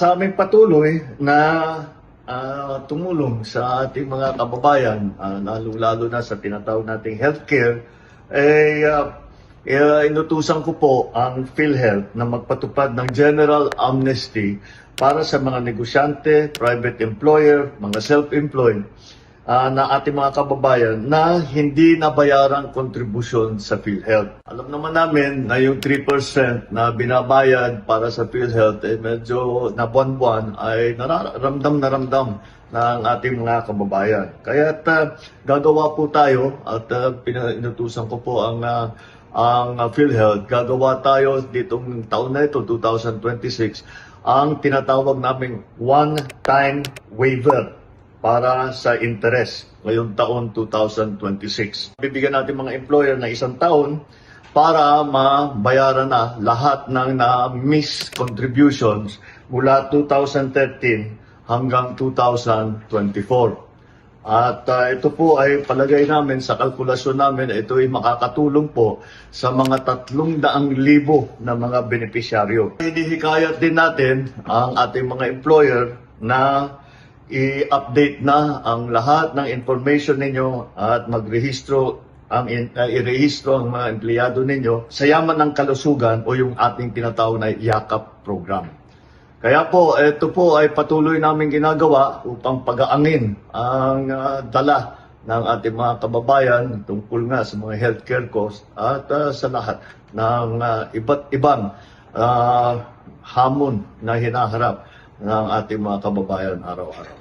Sa aming patuloy na tumulong sa ating mga kababayan, lalo-lalo na sa tinatawag nating healthcare, inutusan ko po ang PhilHealth na magpatupad ng general amnesty para sa mga negosyante, private employer, mga self-employed na ating mga kababayan na hindi nabayarang kontribusyon sa PhilHealth. Alam naman namin na yung 3% na binabayad para sa PhilHealth medyo na buwan-buwan ay ramdam ng ating mga kababayan. Kaya gagawa po tayo at pinutusan ko po ang PhilHealth. Gagawa tayo ditong taon na ito, 2026, ang tinatawag naming one-time waiver para sa interest ngayong taon 2026. Bibigyan natin mga employer na isang taon para mabayaran na lahat ng na-miss contributions mula 2013 hanggang 2024. At ito po ay palagay namin sa kalkulasyon namin, ito ay makakatulong po sa mga 300,000 na mga benepisyaryo. Hinihikayat din natin ang ating mga employer na i-update na ang lahat ng information ninyo at magrehistro i-rehistro ang mga empleyado ninyo sa yaman ng kalusugan o yung ating tinatawag na YAKAP program. Kaya po, ito po ay patuloy namin ginagawa upang pag-aangin ang dala ng ating mga kababayan tungkol nga sa mga healthcare cost at sa lahat ng iba't ibang hamon na hinaharap ng ating mga kababayan araw-araw.